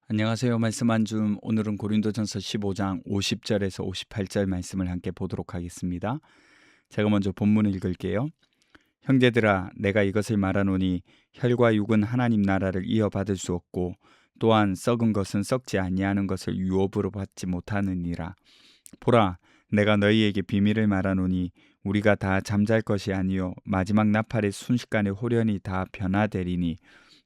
안녕하세요. 말씀 한 줌. 오늘은 고린도전서 15장 50절에서 58절 말씀을 함께 보도록 하겠습니다. 제가 먼저 본문을 읽을게요. 형제들아, 내가 이것을 말하노니 혈과 육은 하나님 나라를 이어받을 수 없고 또한 썩은 것은 썩지 아니하는 것을 유업으로 받지 못하느니라. 보라, 내가 너희에게 비밀을 말하노니 우리가 다 잠잘 것이 아니요 마지막 나팔의 순식간에 홀연히 다 변화되리니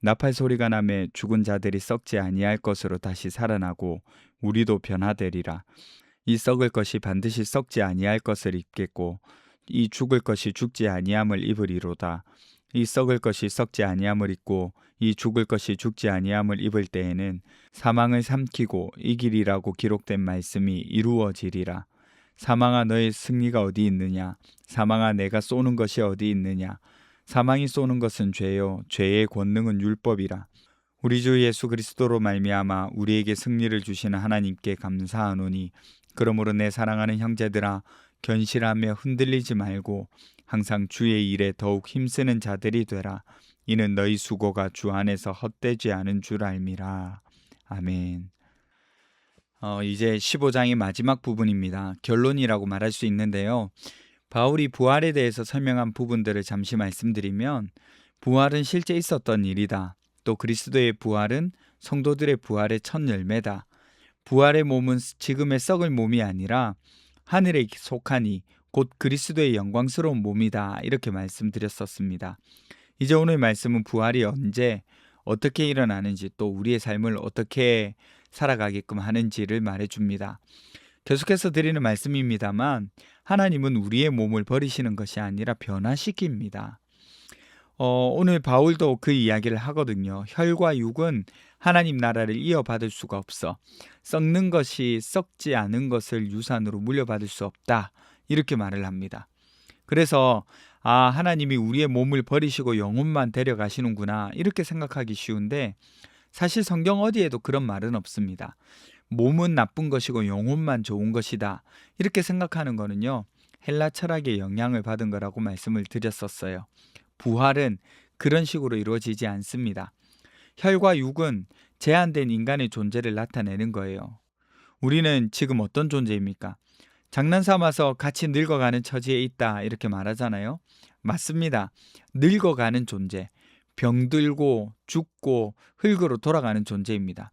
나팔 소리가 나매 죽은 자들이 썩지 아니할 것으로 다시 살아나고 우리도 변화되리라. 이 썩을 것이 반드시 썩지 아니할 것을 입겠고 이 죽을 것이 죽지 아니함을 입으리로다. 이 썩을 것이 썩지 아니함을 입고 이 죽을 것이 죽지 아니함을 입을 때에는 사망을 삼키고 이기리라고 기록된 말씀이 이루어지리라. 사망아, 너의 승리가 어디 있느냐? 사망아, 내가 쏘는 것이 어디 있느냐? 사망이 쏘는 것은 죄요, 죄의 권능은 율법이라. 우리 주 예수 그리스도로 말미암아 우리에게 승리를 주시는 하나님께 감사하노니, 그러므로 내 사랑하는 형제들아, 견실하며 흔들리지 말고 항상 주의 일에 더욱 힘쓰는 자들이 되라. 이는 너희 수고가 주 안에서 헛되지 않은 줄 알미라. 아멘. 이제 15장의 마지막 부분입니다. 결론이라고 말할 수 있는데요. 바울이 부활에 대해서 설명한 부분들을 잠시 말씀드리면, 부활은 실제 있었던 일이다. 또 그리스도의 부활은 성도들의 부활의 첫 열매다. 부활의 몸은 지금의 썩을 몸이 아니라 하늘에 속하니 곧 그리스도의 영광스러운 몸이다. 이렇게 말씀드렸었습니다. 이제 오늘 말씀은 부활이 언제 어떻게 일어나는지, 또 우리의 삶을 어떻게 살아가게끔 하는지를 말해줍니다. 계속해서 드리는 말씀입니다만, 하나님은 우리의 몸을 버리시는 것이 아니라 변화시킵니다. 오늘 바울도 그 이야기를 하거든요. 혈과 육은 하나님 나라를 이어받을 수가 없어. 썩는 것이 썩지 않은 것을 유산으로 물려받을 수 없다. 이렇게 말을 합니다. 그래서 하나님이 우리의 몸을 버리시고 영혼만 데려가시는구나, 이렇게 생각하기 쉬운데, 사실 성경 어디에도 그런 말은 없습니다. 몸은 나쁜 것이고 영혼만 좋은 것이다, 이렇게 생각하는 거는요, 헬라 철학의 영향을 받은 거라고 말씀을 드렸었어요. 부활은 그런 식으로 이루어지지 않습니다. 혈과 육은 제한된 인간의 존재를 나타내는 거예요. 우리는 지금 어떤 존재입니까? 장난삼아서 같이 늙어가는 처지에 있다, 이렇게 말하잖아요. 맞습니다. 늙어가는 존재, 병들고 죽고 흙으로 돌아가는 존재입니다.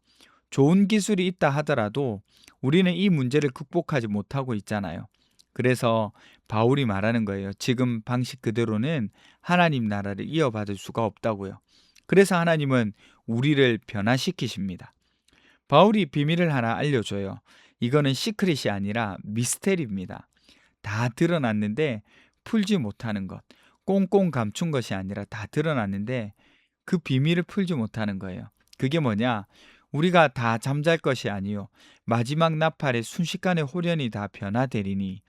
좋은 기술이 있다 하더라도 우리는 이 문제를 극복하지 못하고 있잖아요. 그래서 바울이 말하는 거예요. 지금 방식 그대로는 하나님 나라를 이어받을 수가 없다고요. 그래서 하나님은 우리를 변화시키십니다. 바울이 비밀을 하나 알려줘요. 이거는 시크릿이 아니라 미스테리입니다. 다 드러났는데 풀지 못하는 것, 꽁꽁 감춘 것이 아니라 다 드러났는데 그 비밀을 풀지 못하는 거예요. 그게 뭐냐? 우리가 다 잠잘 것이 아니요 마지막 나팔에 순식간에 홀연히 다 변화되리니.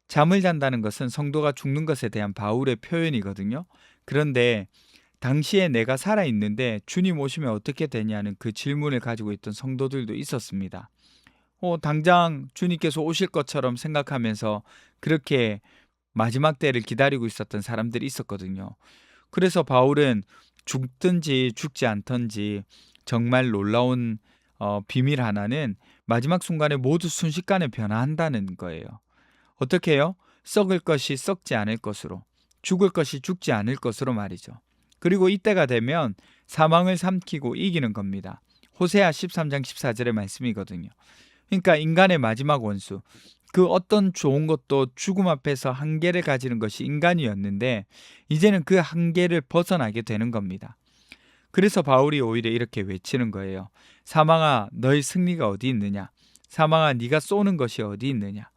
잠을 잔다는 것은 성도가 죽는 것에 대한 바울의 표현이거든요. 그런데 당시에 내가 살아있는데 주님 오시면 어떻게 되냐는 그 질문을 가지고 있던 성도들도 있었습니다. 당장 주님께서 오실 것처럼 생각하면서 그렇게 마지막 때를 기다리고 있었던 사람들이 있었거든요. 그래서 바울은 죽든지 죽지 않든지 정말 놀라운 비밀 하나는 마지막 순간에 모두 순식간에 변화한다는 거예요. 어떻게 해요? 썩을 것이 썩지 않을 것으로, 죽을 것이 죽지 않을 것으로 말이죠. 그리고 이때가 되면 사망을 삼키고 이기는 겁니다. 호세아 13장 14절의 말씀이거든요. 그러니까 인간의 마지막 원수, 그 어떤 좋은 것도 죽음 앞에서 한계를 가지는 것이 인간이었는데 이제는 그 한계를 벗어나게 되는 겁니다. 그래서 바울이 오히려 이렇게 외치는 거예요. 사망아, 너의 승리가 어디 있느냐? 사망아, 네가 쏘는 것이 어디 있느냐?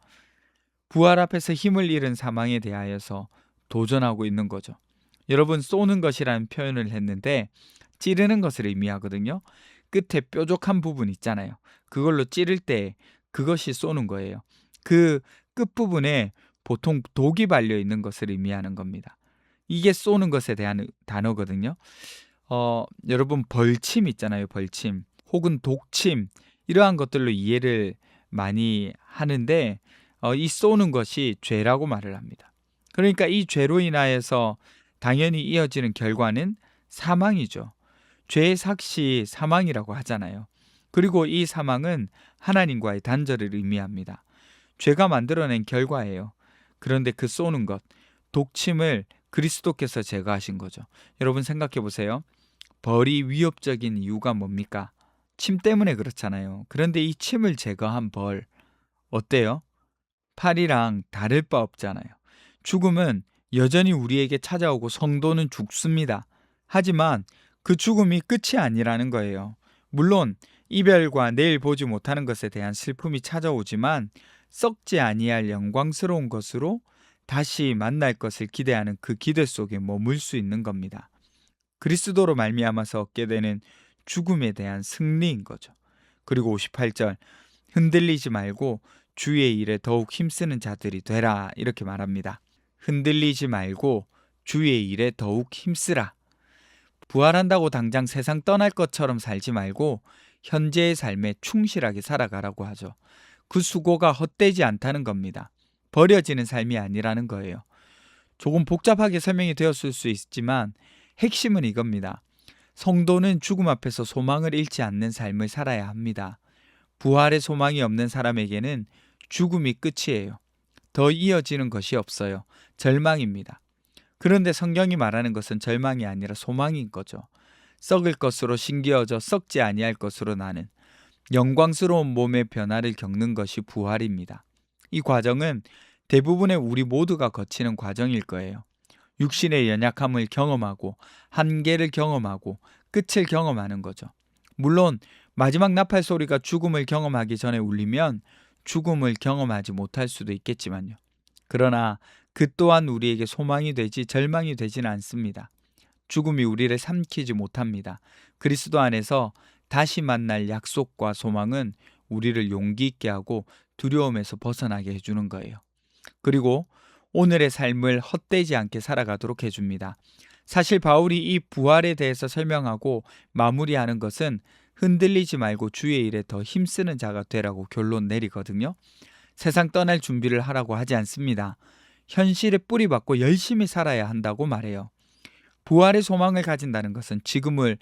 부활 앞에서 힘을 잃은 사망에 대하여서 도전하고 있는 거죠. 여러분, 쏘는 것이라는 표현을 했는데 찌르는 것을 의미하거든요. 끝에 뾰족한 부분 있잖아요. 그걸로 찌를 때 그것이 쏘는 거예요. 그 끝부분에 보통 독이 발려 있는 것을 의미하는 겁니다. 이게 쏘는 것에 대한 단어거든요. 여러분, 벌침 있잖아요. 벌침 혹은 독침, 이러한 것들로 이해를 많이 하는데 이 쏘는 것이 죄라고 말을 합니다. 그러니까 이 죄로 인하여서 당연히 이어지는 결과는 사망이죠. 죄의 삭시 사망이라고 하잖아요. 그리고 이 사망은 하나님과의 단절을 의미합니다. 죄가 만들어낸 결과예요. 그런데 그 쏘는 것, 독침을 그리스도께서 제거하신 거죠. 여러분 생각해 보세요. 벌이 위협적인 이유가 뭡니까? 침 때문에 그렇잖아요. 그런데 이 침을 제거한 벌, 어때요? 팔이랑 다를 바 없잖아요. 죽음은 여전히 우리에게 찾아오고 성도는 죽습니다. 하지만 그 죽음이 끝이 아니라는 거예요. 물론 이별과 내일 보지 못하는 것에 대한 슬픔이 찾아오지만 썩지 아니할 영광스러운 것으로 다시 만날 것을 기대하는 그 기대 속에 머물 수 있는 겁니다. 그리스도로 말미암아서 얻게 되는 죽음에 대한 승리인 거죠. 그리고 58절, 흔들리지 말고 주의 일에 더욱 힘쓰는 자들이 되라, 이렇게 말합니다. 흔들리지 말고 주의 일에 더욱 힘쓰라. 부활한다고 당장 세상 떠날 것처럼 살지 말고 현재의 삶에 충실하게 살아가라고 하죠. 그 수고가 헛되지 않다는 겁니다. 버려지는 삶이 아니라는 거예요. 조금 복잡하게 설명이 되었을 수 있지만 핵심은 이겁니다. 성도는 죽음 앞에서 소망을 잃지 않는 삶을 살아야 합니다. 부활의 소망이 없는 사람에게는 죽음이 끝이에요. 더 이어지는 것이 없어요. 절망입니다. 그런데 성경이 말하는 것은 절망이 아니라 소망인 거죠. 썩을 것으로 심겨져 썩지 아니할 것으로 나는 영광스러운 몸의 변화를 겪는 것이 부활입니다. 이 과정은 대부분의 우리 모두가 거치는 과정일 거예요. 육신의 연약함을 경험하고 한계를 경험하고 끝을 경험하는 거죠. 물론 마지막 나팔 소리가 죽음을 경험하기 전에 울리면 죽음을 경험하지 못할 수도 있겠지만요. 그러나 그 또한 우리에게 소망이 되지 절망이 되지는 않습니다. 죽음이 우리를 삼키지 못합니다. 그리스도 안에서 다시 만날 약속과 소망은 우리를 용기 있게 하고 두려움에서 벗어나게 해주는 거예요. 그리고 오늘의 삶을 헛되지 않게 살아가도록 해줍니다. 사실 바울이 이 부활에 대해서 설명하고 마무리하는 것은 흔들리지 말고 주의 일에 더 힘쓰는 자가 되라고 결론 내리거든요. 세상 떠날 준비를 하라고 하지 않습니다. 현실에 뿌리 박고 열심히 살아야 한다고 말해요. 부활의 소망을 가진다는 것은 지금을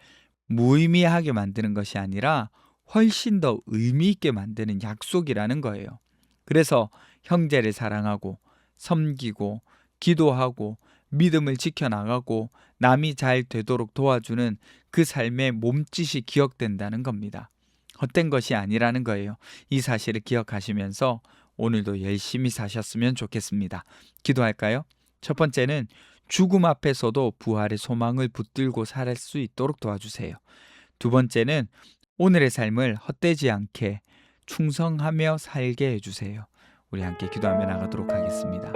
무의미하게 만드는 것이 아니라 훨씬 더 의미 있게 만드는 약속이라는 거예요. 그래서 형제를 사랑하고 섬기고 기도하고 믿음을 지켜나가고 남이 잘 되도록 도와주는 그 삶의 몸짓이 기억된다는 겁니다. 헛된 것이 아니라는 거예요. 이 사실을 기억하시면서 오늘도 열심히 사셨으면 좋겠습니다. 기도할까요? 첫 번째는 죽음 앞에서도 부활의 소망을 붙들고 살 수 있도록 도와주세요. 두 번째는 오늘의 삶을 헛되지 않게 충성하며 살게 해주세요. 우리 함께 기도하며 나가도록 하겠습니다.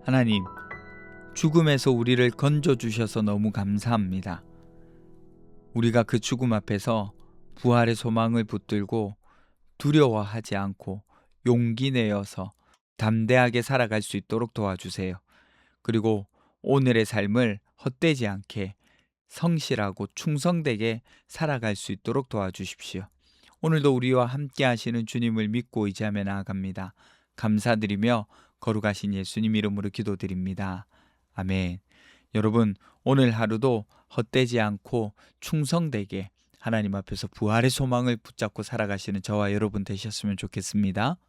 하나님, 죽음에서 우리를 건져주셔서 너무 감사합니다. 우리가 그 죽음 앞에서 부활의 소망을 붙들고 두려워하지 않고 용기 내어서 담대하게 살아갈 수 있도록 도와주세요. 그리고 오늘의 삶을 헛되지 않게 성실하고 충성되게 살아갈 수 있도록 도와주십시오. 오늘도 우리와 함께 하시는 주님을 믿고 의지하며 나아갑니다. 감사드리며 거룩하신 예수님 이름으로 기도드립니다. 아멘. 여러분, 오늘 하루도 헛되지 않고 충성되게 하나님 앞에서 부활의 소망을 붙잡고 살아가시는 저와 여러분 되셨으면 좋겠습니다.